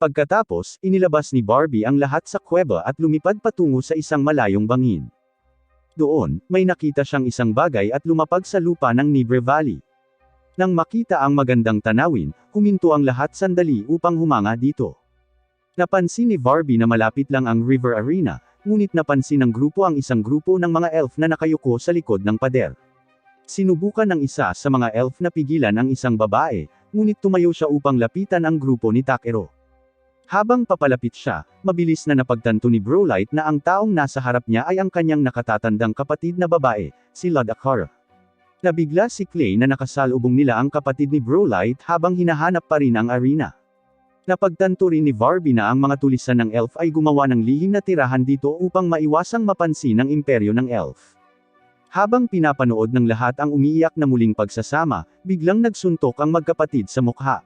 Pagkatapos, inilabas ni Barbie ang lahat sa kuweba at lumipad patungo sa isang malayong bangin. Doon, may nakita siyang isang bagay at lumapag sa lupa ng Nibre Valley. Nang makita ang magandang tanawin, huminto ang lahat sandali upang humanga dito. Napansin ni Barbie na malapit lang ang River Arena, ngunit napansin ng grupo ang isang grupo ng mga elf na nakayuko sa likod ng pader. Sinubukan ng isa sa mga elf na pigilan ang isang babae, ngunit tumayo siya upang lapitan ang grupo ni Takero. Habang papalapit siya, mabilis na napagtanto ni Brolight na ang taong nasa harap niya ay ang kanyang nakatatandang kapatid na babae, si Lord Akara. Nabigla si Clay na nakasalubong nila ang kapatid ni Brolight habang hinahanap pa rin ang arena. Napagtanto rin ni Barbie na ang mga tulisan ng elf ay gumawa ng lihim na tirahan dito upang maiwasang mapansin ng imperyo ng elf. Habang pinapanood ng lahat ang umiiyak na muling pagsasama, biglang nagsuntok ang magkapatid sa mukha.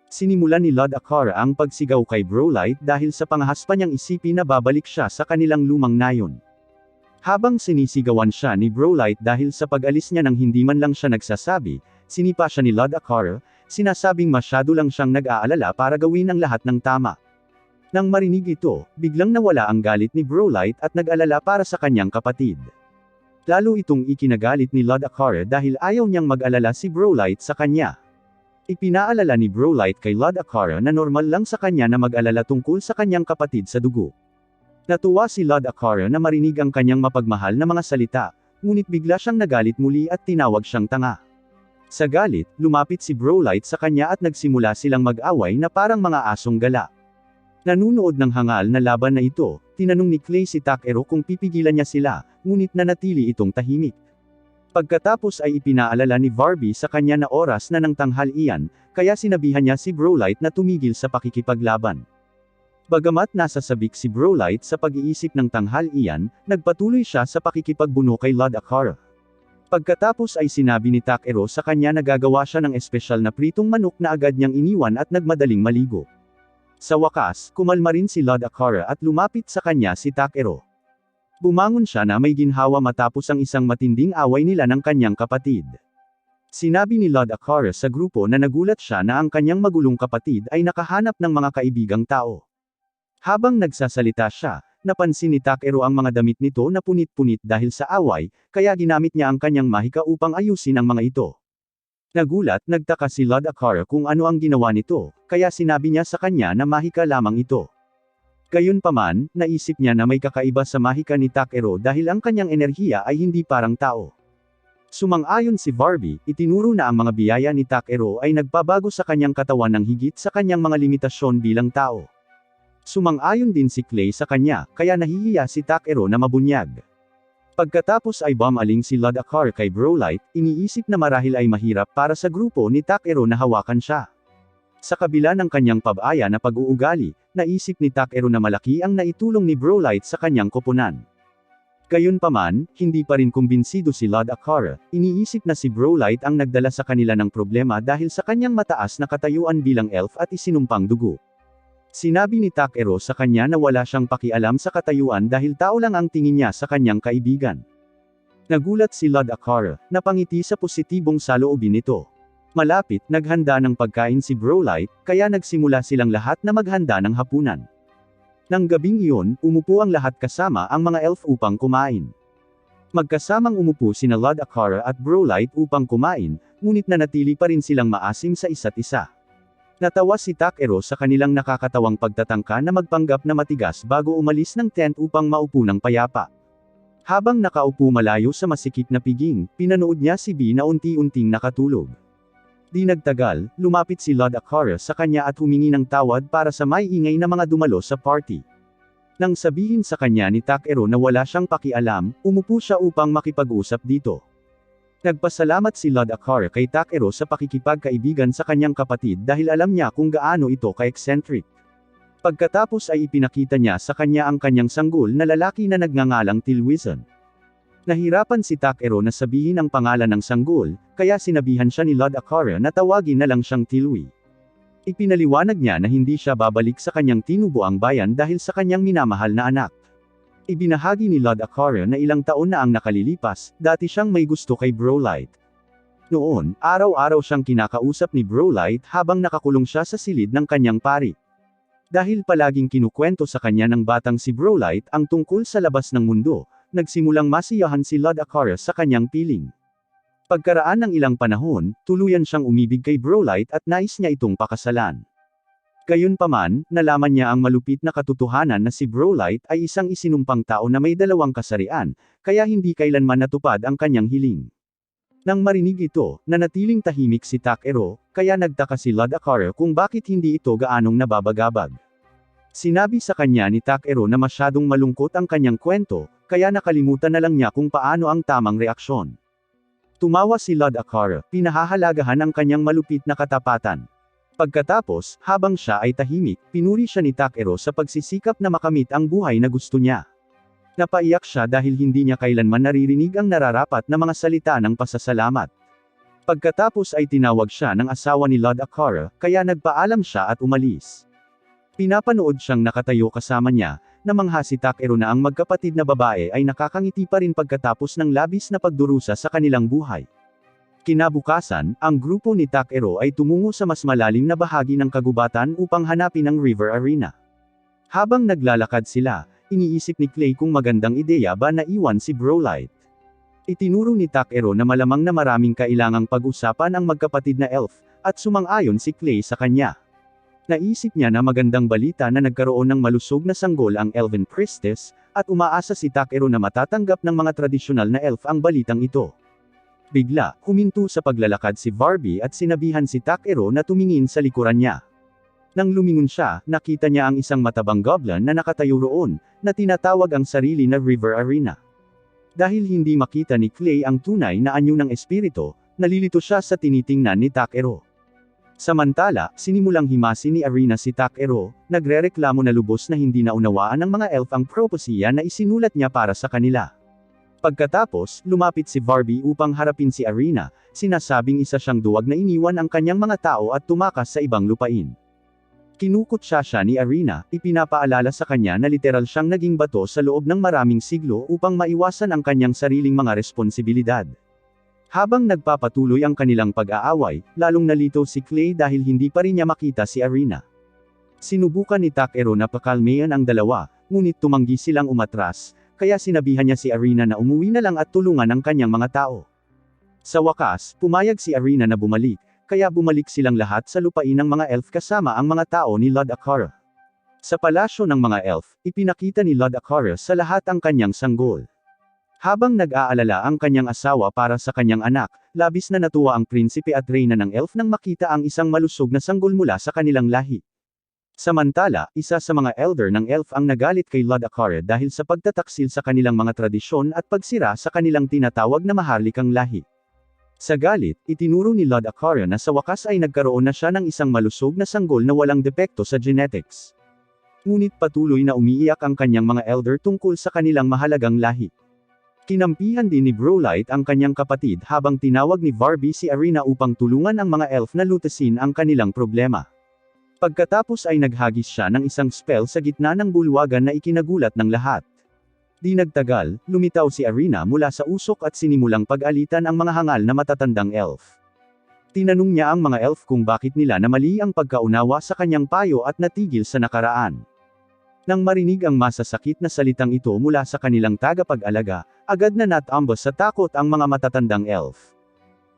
Sinimulan ni Lord Akara ang pagsigaw kay Brolight dahil sa pangahas pa niyang isipin na babalik siya sa kanilang lumang nayon. Habang sinisigawan siya ni Brolight dahil sa pag-alis niya nang hindi man lang siya nagsasabi, sinipa siya ni Lord Akara, sinasabing masyado lang siyang nag-aalala para gawin ang lahat ng tama. Nang marinig ito, biglang nawala ang galit ni Brolight at nag-alala para sa kanyang kapatid. Lalo itong ikinagalit ni Lord Akara dahil ayaw niyang mag-alala si Brolight sa kanya. Ipinaalala ni Brolight kay Lord Akara na normal lang sa kanya na mag-alala tungkol sa kanyang kapatid sa dugo. Natuwa si Lord Akara na marinig ang kanyang mapagmahal na mga salita, ngunit bigla siyang nagalit muli at tinawag siyang tanga. Sa galit, lumapit si Brolight sa kanya at nagsimula silang mag-away na parang mga asong gala. Nanunood ng hangal na laban na ito, tinanong ni Clay si Takero kung pipigilan niya sila, ngunit nanatili itong tahimik. Pagkatapos ay ipinaalala ni Barbie sa kanya na oras na ng tanghalian, kaya sinabihan niya si Brolight na tumigil sa pakikipaglaban. Bagamat nasasabik si Brolight sa pag-iisip ng tanghalian, nagpatuloy siya sa pakikipagbuno kay Lord Akara. Pagkatapos ay sinabi ni Takero sa kanya na gagawa siya ng espesyal na pritong manok na agad niyang iniwan at nagmadaling maligo. Sa wakas, kumalma rin si Lord Akara at lumapit sa kanya si Takero. Bumangon siya na may ginhawa matapos ang isang matinding away nila ng kanyang kapatid. Sinabi ni Lord Akara sa grupo na nagulat siya na ang kanyang magulong kapatid ay nakahanap ng mga kaibigang tao. Habang nagsasalita siya, napansin ni Takero ang mga damit nito na punit-punit dahil sa away, kaya ginamit niya ang kanyang mahika upang ayusin ang mga ito. Nagulat, nagtaka si Lord Akara kung ano ang ginawa nito, kaya sinabi niya sa kanya na mahika lamang ito. Gayunpaman, naisip niya na may kakaiba sa mahika ni Takero dahil ang kanyang enerhiya ay hindi parang tao. Sumang-ayon si Barbie, itinuro na ang mga biyaya ni Takero ay nagpabago sa kanyang katawan ng higit sa kanyang mga limitasyon bilang tao. Sumang-ayon din si Clay sa kanya, kaya nahihiya si Takero na mabunyag. Pagkatapos ay bumaling si Lord Akara kay Brolight, iniisip na marahil ay mahirap para sa grupo ni Takero na hawakan siya. Sa kabila ng kanyang pabaya na pag-uugali, naisip ni Takero na malaki ang naitulong ni Brolight sa kanyang koponan. Gayunpaman, hindi pa rin kumbinsido si Lord Akara, iniisip na si Brolight ang nagdala sa kanila ng problema dahil sa kanyang mataas na katayuan bilang elf at isinumpang dugo. Sinabi ni Takero sa kanya na wala siyang pakialam sa katayuan dahil tao lang ang tingin niya sa kanyang kaibigan. Nagulat si Lord Akara, napangiti sa positibong saloobin nito. Malapit, naghanda ng pagkain si Brolight, kaya nagsimula silang lahat na maghanda ng hapunan. Nang gabing iyon, umupo ang lahat kasama ang mga elf upang kumain. Magkasamang umupo sina Lord Akara at Brolight upang kumain, ngunit nanatili pa rin silang maasim sa isa't isa. Natawa si Takero sa kanilang nakakatawang pagtatangka na magpanggap na matigas bago umalis ng tent upang maupo ng payapa. Habang nakaupo malayo sa masikip na piging, pinanood niya si Bee na unti-unting nakatulog. Di nagtagal, lumapit si Lord Akara sa kanya at humingi ng tawad para sa maiingay na mga dumalo sa party. Nang sabihin sa kanya ni Takero na wala siyang pakialam, umupo siya upang makipag-usap dito. Nagpasalamat si Lord Akara kay Takero sa pakikipagkaibigan sa kanyang kapatid dahil alam niya kung gaano ito ka-eccentric. Pagkatapos ay ipinakita niya sa kanya ang kanyang sanggol na lalaki na nagngangalang Tilwizon. Nahirapan si Takero na sabihin ang pangalan ng sanggol, kaya sinabihan siya ni Lord Akara na tawagin na lang siyang Tilwi. Ipinaliwanag niya na hindi siya babalik sa kanyang tinubuang bayan dahil sa kanyang minamahal na anak. Ibinahagi ni Lord Akara na ilang taon na ang nakalilipas, dati siyang may gusto kay Brolight. Noon, araw-araw siyang kinakausap ni Brolight habang nakakulong siya sa silid ng kanyang pari. Dahil palaging kinukwento sa kanya ng batang si Brolite ang tungkol sa labas ng mundo, nagsimulang masiyahan si Lord Aquarius sa kanyang piling. Pagkaraan ng ilang panahon, tuluyan siyang umibig kay Brolite at nais niya itong pakasalan. Gayunpaman, nalaman niya ang malupit na katotohanan na si Brolite ay isang isinumpang tao na may 2 kasarian, kaya hindi kailanman natupad ang kanyang hiling. Nang marinig ito, nanatiling tahimik si Takero, kaya nagtaka si Lord Aquarius kung bakit hindi ito gaanong nababagabag. Sinabi sa kanya ni Takero na masyadong malungkot ang kanyang kwento, kaya nakalimutan na lang niya kung paano ang tamang reaksyon. Tumawa si Lord Aquarius, pinahahalagahan ang kanyang malupit na katapatan. Pagkatapos, habang siya ay tahimik, pinuri siya ni Takero sa pagsisikap na makamit ang buhay na gusto niya. Napaiyak siya dahil hindi niya kailanman naririnig ang nararapat na mga salita ng pasasalamat. Pagkatapos ay tinawag siya ng asawa ni Lord Aquarius, kaya nagpaalam siya at umalis. Pinapanood siyang nakatayo kasama niya, namangha si Takero na ang magkapatid na babae ay nakakangiti pa rin pagkatapos ng labis na pagdurusa sa kanilang buhay. Kinabukasan, ang grupo ni Takero ay tumungo sa mas malalim na bahagi ng kagubatan upang hanapin ang River Arena. Habang naglalakad sila, iniisip ni Clay kung magandang ideya ba na iwan si Brolite. Itinuro ni Takero na malamang na maraming kailangang pag-usapan ang magkapatid na elf, at sumang-ayon si Clay sa kanya. Naisip niya na magandang balita na nagkaroon ng malusog na sanggol ang Elven Priestess, at umaasa si Takero na matatanggap ng mga tradisyonal na elf ang balitang ito. Bigla, huminto sa paglalakad si Barbie at sinabihan si Takero na tumingin sa likuran niya. Nang lumingon siya, nakita niya ang isang matabang goblin na nakatayo roon, na tinatawag ang sarili na River Arena. Dahil hindi makita ni Clay ang tunay na anyo ng espiritu, nalilito siya sa tinitingnan ni Takero. Samantala, sinimulang himasin ni Arena si Takero, nagrereklamo na lubos na hindi naunawaan ng mga elf ang propesiya na isinulat niya para sa kanila. Pagkatapos, lumapit si Barbie upang harapin si Arena, sinasabing isa siyang duwag na iniwan ang kanyang mga tao at tumakas sa ibang lupain. Kinukutya siya ni Arena, ipinapaalala sa kanya na literal siyang naging bato sa loob ng maraming siglo upang maiwasan ang kanyang sariling mga responsibilidad. Habang nagpapatuloy ang kanilang pag-aaway, lalong nalito si Clay dahil hindi pa rin niya makita si Arena. Sinubukan ni Takero na pakalmayan ang dalawa, ngunit tumanggi silang umatras, kaya sinabihan niya si Arena na umuwi na lang at tulungan ang kanyang mga tao. Sa wakas, pumayag si Arena na bumalik, kaya bumalik silang lahat sa lupain ng mga elf kasama ang mga tao ni Lord Aquarius. Sa palasyo ng mga elf, ipinakita ni Lord Aquarius sa lahat ang kanyang sanggol. Habang nag-aalala ang kanyang asawa para sa kanyang anak, labis na natuwa ang prinsipe at reyna ng elf nang makita ang isang malusog na sanggol mula sa kanilang lahi. Samantala, isa sa mga elder ng elf ang nagalit kay Lord Aquarius dahil sa pagtataksil sa kanilang mga tradisyon at pagsira sa kanilang tinatawag na maharlikang lahi. Sa galit, itinuro ni Lord Aquarius na sa wakas ay nagkaroon na siya ng isang malusog na sanggol na walang depekto sa genetics. Ngunit patuloy na umiiyak ang kanyang mga elder tungkol sa kanilang mahalagang lahi. Kinampihan din ni Brolite ang kanyang kapatid habang tinawag ni Barbie si Arena upang tulungan ang mga elf na lutasin ang kanilang problema. Pagkatapos ay naghagis siya ng isang spell sa gitna ng bulwagan na ikinagulat ng lahat. Di nagtagal, lumitaw si Arena mula sa usok at sinimulang pag-alitan ang mga hangal na matatandang elf. Tinanong niya ang mga elf kung bakit nila na mali ang pagkaunawa sa kanyang payo at natigil sa nakaraan. Nang marinig ang masasakit na salitang ito mula sa kanilang tagapag-alaga, agad na natambos sa takot ang mga matatandang elf.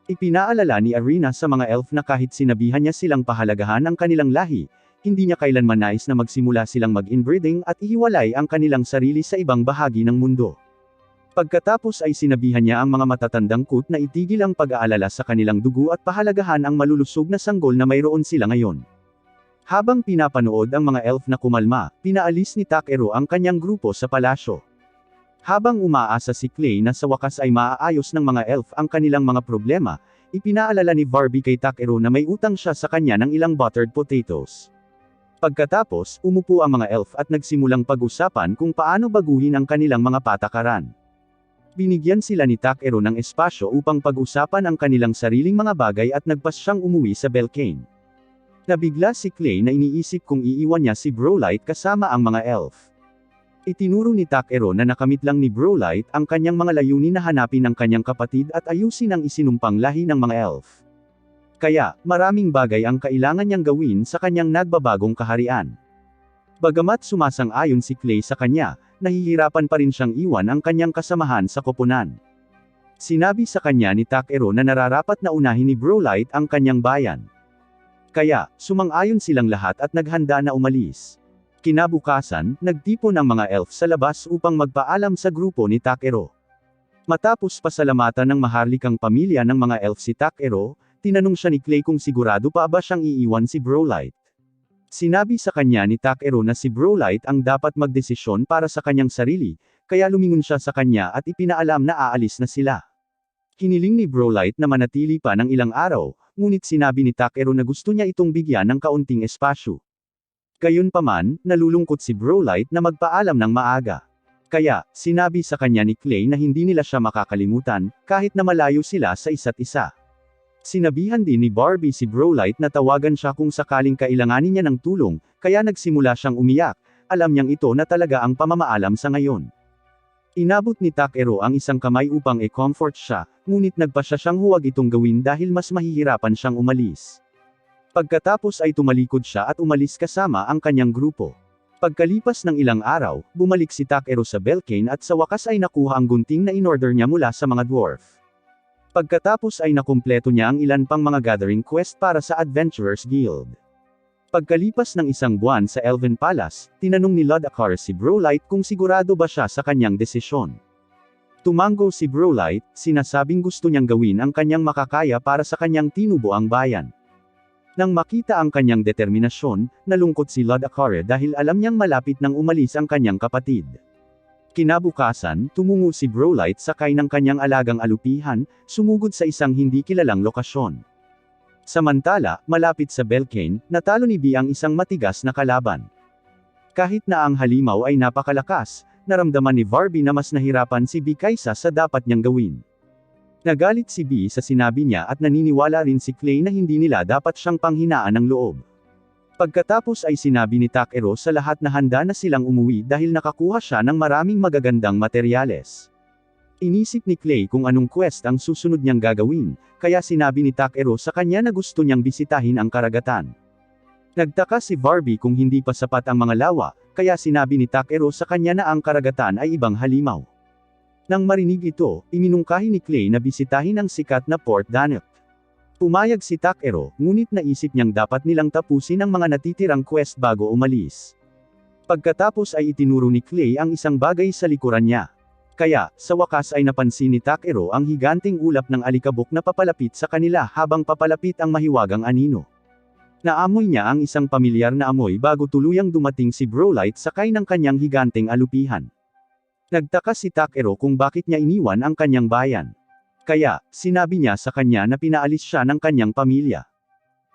Ipinaalala ni Arena sa mga elf na kahit sinabihan niya silang pahalagahan ang kanilang lahi, hindi niya kailanman nais na magsimula silang mag-inbreeding at ihiwalay ang kanilang sarili sa ibang bahagi ng mundo. Pagkatapos ay sinabihan niya ang mga matatandang kut na itigil ang pag-aalala sa kanilang dugo at pahalagahan ang malulusog na sanggol na mayroon sila ngayon. Habang pinapanood ang mga elf na kumalma, pinaalis ni Takero ang kanyang grupo sa palasyo. Habang umaasa si Clay na sa wakas ay maaayos ng mga elf ang kanilang mga problema, ipinaalala ni Barbie kay Takero na may utang siya sa kanya ng ilang buttered potatoes. Pagkatapos, umupo ang mga elf at nagsimulang pag-usapan kung paano baguhin ang kanilang mga patakaran. Binigyan sila ni Takero ng espasyo upang pag-usapan ang kanilang sariling mga bagay at nagpas siyang umuwi sa Belcane. Nabigla si Clay na iniisip kung iiwan niya si Brolite kasama ang mga elf. Itinuro ni Takero na nakamit lang ni Brolite ang kanyang mga layunin na hanapin ang kanyang kapatid at ayusin ang isinumpang lahi ng mga elf. Kaya, maraming bagay ang kailangan niyang gawin sa kanyang nagbabagong kaharian. Bagamat sumasang-ayon si Clay sa kanya, nahihirapan pa rin siyang iwan ang kanyang kasamahan sa koponan. Sinabi sa kanya ni Takero na nararapat na unahin ni Brolite ang kanyang bayan. Kaya, sumang-ayon silang lahat at naghanda na umalis. Kinabukasan, nagtipon ang mga elf sa labas upang magpaalam sa grupo ni Takero. Matapos pasalamatan ng maharlikang pamilya ng mga elf si Takero, tinanong siya ni Clay kung sigurado pa ba siyang iiwan si Brolite. Sinabi sa kanya ni Takero na si Brolite ang dapat magdesisyon para sa kanyang sarili, kaya lumingon siya sa kanya at ipinaalam na aalis na sila. Hiniling ni Brolite na manatili pa ng ilang araw, ngunit sinabi ni Takero na gusto niya itong bigyan ng kaunting espasyo. Gayunpaman, nalulungkot si Brolite na magpaalam ng maaga. Kaya, sinabi sa kanya ni Clay na hindi nila siya makakalimutan, kahit na malayo sila sa isa't isa. Sinabihan din ni Barbie si Brolite na tawagan siya kung sakaling kailanganin niya ng tulong, kaya nagsimula siyang umiyak, alam niyang ito na talaga ang pamamaalam sa ngayon. Inabot ni Takero ang isang kamay upang i-comfort siya, ngunit nagpasya siyang huwag itong gawin dahil mas mahihirapan siyang umalis. Pagkatapos ay tumalikod siya at umalis kasama ang kanyang grupo. Pagkalipas ng ilang araw, bumalik si Takero sa Belkane at sa wakas ay nakuha ang gunting na inorder niya mula sa mga dwarf. Pagkatapos ay nakumpleto niya ang ilan pang mga gathering quest para sa Adventurers Guild. Pagkalipas ng isang buwan sa Elven Palace, tinanong ni Lord Akar si Brolite kung sigurado ba siya sa kanyang desisyon. Tumango si Brolite, sinasabing gusto niyang gawin ang kanyang makakaya para sa kanyang tinubuang bayan. Nang makita ang kanyang determinasyon, nalungkot si Lord Akar dahil alam niyang malapit nang umalis ang kanyang kapatid. Kinabukasan, tumungo si Brolite sakay ng kanyang alagang alupihan, sumugod sa isang hindi kilalang lokasyon. Samantala, malapit sa Belkane, natalo ni Bee ang isang matigas na kalaban. Kahit na ang halimaw ay napakalakas, naramdaman ni Barbie na mas nahirapan si Bee kaysa sa dapat niyang gawin. Nagalit si Bee sa sinabi niya at naniniwala rin si Clay na hindi nila dapat siyang panghinaan ng loob. Pagkatapos ay sinabi ni Takero sa lahat na handa na silang umuwi dahil nakakuha siya ng maraming magagandang materyales. Inisip ni Clay kung anong quest ang susunod niyang gagawin, kaya sinabi ni Takero sa kanya na gusto niyang bisitahin ang karagatan. Nagtaka si Barbie kung hindi pa sapat ang mga lawa, kaya sinabi ni Takero sa kanya na ang karagatan ay ibang halimaw. Nang marinig ito, iminungkahi ni Clay na bisitahin ang sikat na Port Danuk. Pumayag si Takero, ngunit naisip niyang dapat nilang tapusin ang mga natitirang quest bago umalis. Pagkatapos ay itinuro ni Clay ang isang bagay sa likuran niya. Kaya, sa wakas ay napansin ni Takero ang higanting ulap ng alikabok na papalapit sa kanila habang papalapit ang mahiwagang anino. Naamoy niya ang isang pamilyar na amoy bago tuluyang dumating si Brolite sakay ng kanyang higanting alupihan. Nagtaka si Takero kung bakit niya iniwan ang kanyang bayan. Kaya, sinabi niya sa kanya na pinaalis siya ng kanyang pamilya.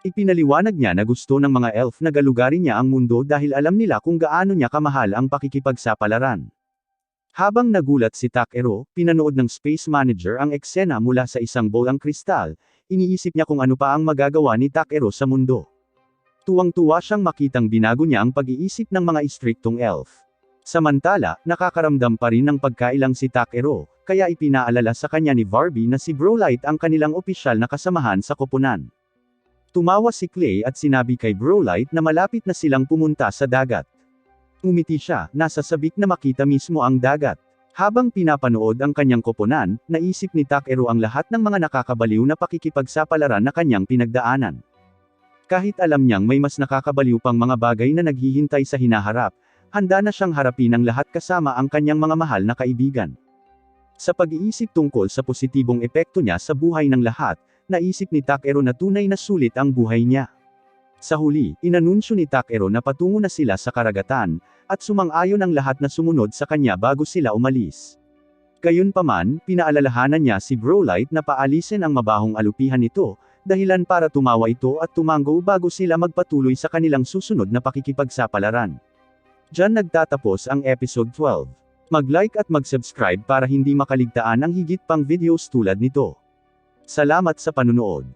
Ipinaliwanag niya na gusto ng mga elf na galugarin niya ang mundo dahil alam nila kung gaano niya kamahal ang pakikipagsapalaran. Habang nagulat si Takero, pinanood ng Space Manager ang eksena mula sa isang bolang kristal, iniisip niya kung ano pa ang magagawa ni Takero sa mundo. Tuwang-tuwa siyang makitang binago niya ang pag-iisip ng mga istriktong elf. Samantala, nakakaramdam pa rin ng pagkailang si Takero, kaya ipinaalala sa kanya ni Barbie na si Brolite ang kanilang opisyal na kasamahan sa koponan. Tumawa si Clay at sinabi kay Brolite na malapit na silang pumunta sa dagat. Umiti siya, nasa sabik na makita mismo ang dagat. Habang pinapanood ang kanyang koponan, naisip ni Takero ang lahat ng mga nakakabaliw na pakikipagsapalaran na kanyang pinagdaanan. Kahit alam niyang may mas nakakabaliw pang mga bagay na naghihintay sa hinaharap, handa na siyang harapin ang lahat kasama ang kanyang mga mahal na kaibigan. Sa pag-iisip tungkol sa positibong epekto niya sa buhay ng lahat, naisip ni Takero na tunay na sulit ang buhay niya. Sa huli, inanunsyo ni Takero na patungo na sila sa karagatan, at sumang-ayon ang lahat na sumunod sa kanya bago sila umalis. Gayunpaman, pinaalalahanan niya si Brolite na paalisin ang mabahong alupihan nito, dahilan para tumawa ito at tumango bago sila magpatuloy sa kanilang susunod na pakikipagsapalaran. Diyan nagtatapos ang episode 12. Mag-like at mag-subscribe para hindi makaligtaan ang higit pang videos tulad nito. Salamat sa panunood.